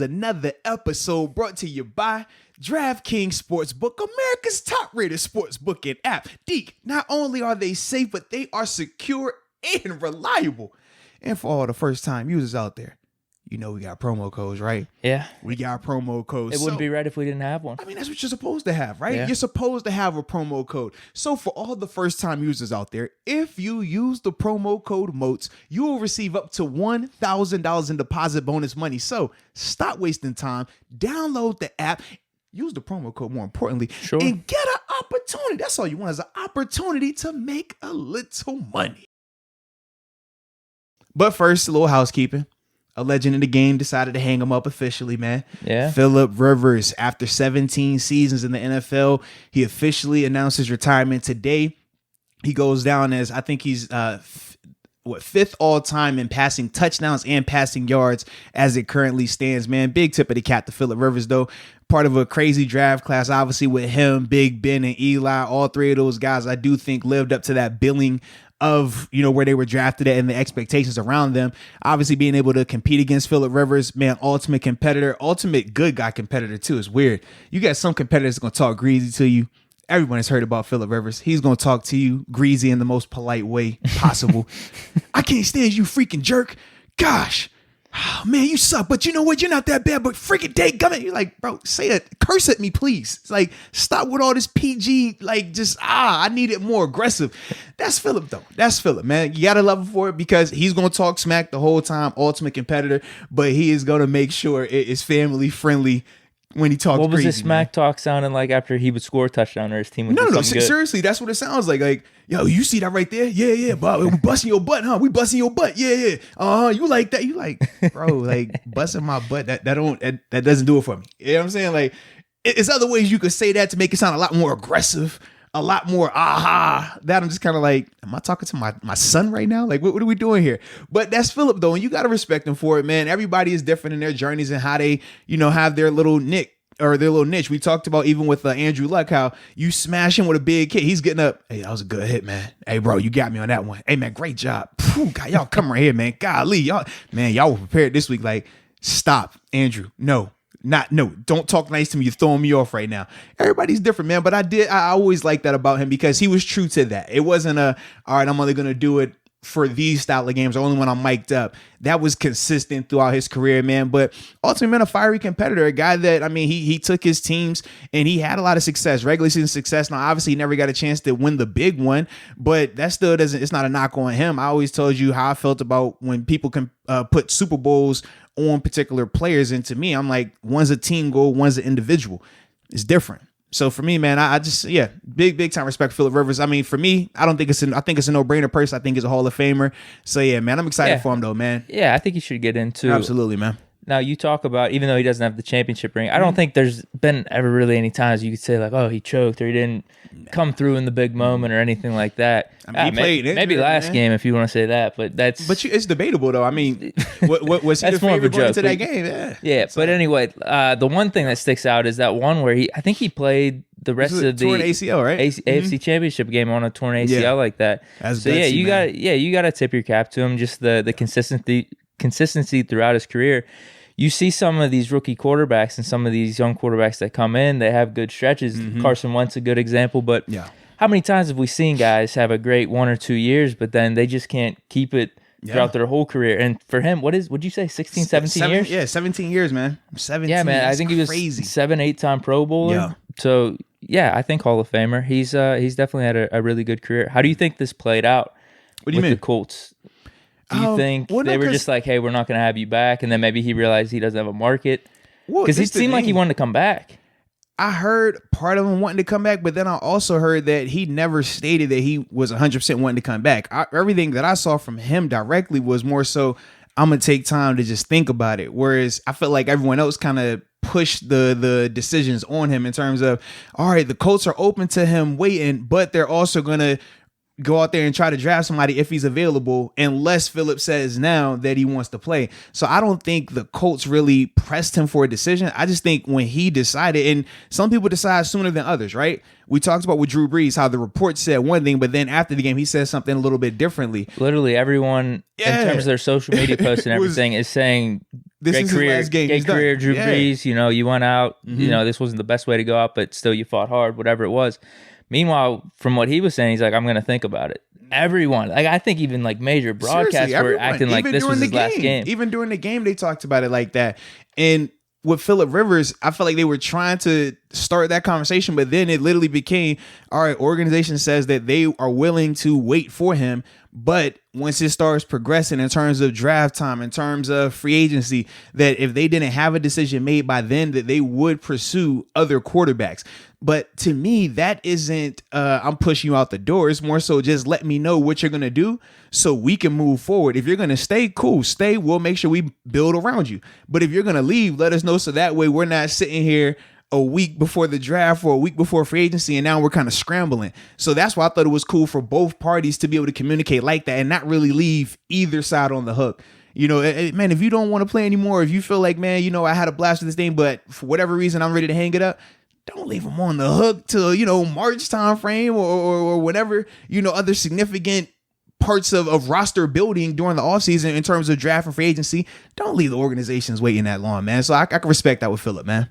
Another episode brought to you by DRAFTKINGS Sportsbook, America's top-rated sportsbook and app. Deke, not only are they safe, but they are secure and reliable. And for all the first-time users out there, you know we got promo codes, right? Yeah. We got promo codes. It wouldn't be right if we didn't have one. I mean, that's what you're supposed to have, right? Yeah. You're supposed to have a promo code. So for all the first-time users out there, if you use the promo code MOATS, you will receive up to $1,000 in deposit bonus money. So stop wasting time. Download the app. Use the promo code, more importantly, Sure. and get an opportunity. That's all you want is an opportunity to make a little money. But first, a little housekeeping. A legend in the game decided to hang him up officially, man. Yeah. Phillip Rivers, after 17 seasons in the NFL, he officially announced his retirement today. He goes down as, I think he's fifth all time in passing touchdowns and passing yards as it currently stands, man. Big tip of the cap to Phillip Rivers, though. Part of a crazy draft class, obviously, with him, Big Ben, and Eli. All three of those guys, I do think, lived up to that billing of, you know, where they were drafted at and the expectations around them. Obviously being able to compete against Phillip Rivers, man, ultimate competitor, ultimate good guy competitor too. It's weird. You got some competitors going to talk greasy to you. Everyone has heard about Phillip Rivers. He's going to talk to you greasy in the most polite way possible. I can't stand you, freaking jerk. Gosh. Oh, man, you suck, but you know what? You're not that bad, but freaking dadgummit. You're like, bro, say it. Curse at me, please. It's like, stop with all this PG, like, just, I need it more aggressive. That's Phillip, though. That's Phillip, man. You got to love him for it because he's going to talk smack the whole time, ultimate competitor, but he is going to make sure it is family friendly when he talks. What was crazy, his smack talk sounding like after he would score a touchdown or his team would do something good? Seriously, that's what it sounds like. Like, yo, you see that right there? Yeah, but we busting your butt, huh? We busting your butt. Yeah. You like that? You like, bro, like busting my butt. That doesn't do it for me. You know what I'm saying? Like, it's other ways you could say that to make it sound a lot more aggressive, a lot more that I'm just kind of like, am I talking to my son right now? Like, what are we doing here? But that's Phillip, though, and you got to respect him for it, man. Everybody is different in their journeys and how they, you know, have their little niche. We talked about even with Andrew Luck, how you smash him with a big hit. He's getting up. Hey, that was a good hit, man. Hey, bro, you got me on that one. Hey, man, great job. Phew, God, y'all come right here, man. Golly, y'all were prepared this week. Like, stop, Andrew. No. Don't talk nice to me. You're throwing me off right now. Everybody's different, man. But I always like that about him because he was true to that. It wasn't all right, I'm only going to do it for these style of games, only when I'm mic'd up. That was consistent throughout his career, man. But ultimately, been a fiery competitor, a guy that, I mean, he took his teams and he had a lot of success, regular season success. Now, obviously, he never got a chance to win the big one, but that still doesn't, it's not a knock on him. I always told you how I felt about when people can put Super Bowls on particular players. And to me, I'm like, one's a team goal, one's an individual. It's different. So for me, man, I just, big time respect for Phillip Rivers. I mean, for me, I think it's a no-brainer person. I think he's a Hall of Famer. So yeah, man, I'm excited for him though, man. Yeah, I think he should get into. Absolutely, man. Now you talk about, even though he doesn't have the championship ring, I don't think there's been ever really any times you could say like, oh, he choked or he didn't come through in the big moment or anything like that. I mean, he played maybe last game if you want to say that, but it's debatable though. I mean, what was he the favorite going into that game? Yeah. But anyway, the one thing that sticks out is that one where I think he played the rest of the torn ACL, right? AFC Championship game on a torn ACL like that. That's so gutsy, you got to tip your cap to him. Just the consistency throughout his career. You see some of these rookie quarterbacks and some of these young quarterbacks that come in, they have good stretches. Carson Wentz a good example, but how many times have we seen guys have a great 1 or 2 years, but then they just can't keep it throughout their whole career? And for him, would you say 16, 17 years? Yeah, 17 years, man. 17. Yeah, man. I think he was crazy. 7-8-time Pro Bowler. Yeah. So, yeah, I think Hall of Famer. He's definitely had a really good career. How do you think this played out with the Colts? Do you think they were just like, hey, we're not going to have you back? And then maybe he realized he doesn't have a market? Because it seemed like he wanted to come back. I heard part of him wanting to come back, but then I also heard that he never stated that he was 100% wanting to come back. Everything that I saw from him directly was more so, I'm going to take time to just think about it. Whereas I felt like everyone else kind of pushed the decisions on him in terms of, all right, the Colts are open to him waiting, but they're also going to go out there and try to draft somebody if he's available, unless Philip says now that he wants to play. So I don't think the Colts really pressed him for a decision. I just think when he decided, and some people decide sooner than others, right? We talked about with Drew Brees, how the report said one thing, but then after the game, he said something a little bit differently. Literally everyone, in terms of their social media posts and everything, is saying, this is his last game. Great career, Drew Brees. You know, you went out, you know, this wasn't the best way to go out, but still you fought hard, whatever it was. Meanwhile, from what he was saying, he's like, I'm going to think about it. Everyone, like I think even like major broadcasts were acting like this was his last game. Even during the game, they talked about it like that. And with Phillip Rivers, I felt like they were trying to start that conversation, but then it literally became, all right, organization says that they are willing to wait for him. But once it starts progressing in terms of draft time, in terms of free agency, that if they didn't have a decision made by then, that they would pursue other quarterbacks. But to me, that isn't, I'm pushing you out the door. It's more so just let me know what you're going to do so we can move forward. If you're going to stay, cool, stay. We'll make sure we build around you. But if you're going to leave, let us know so that way we're not sitting here a week before the draft or a week before free agency, and now we're kind of scrambling. So that's why I thought it was cool for both parties to be able to communicate like that and not really leave either side on the hook. You know, man, if you don't want to play anymore, if you feel like, man, you know, I had a blast with this thing, but for whatever reason, I'm ready to hang it up, don't leave them on the hook till, you know, March time frame or whatever, you know, other significant parts of roster building during the offseason in terms of draft and free agency. Don't leave the organizations waiting that long, man. So I can respect that with Phillip, man.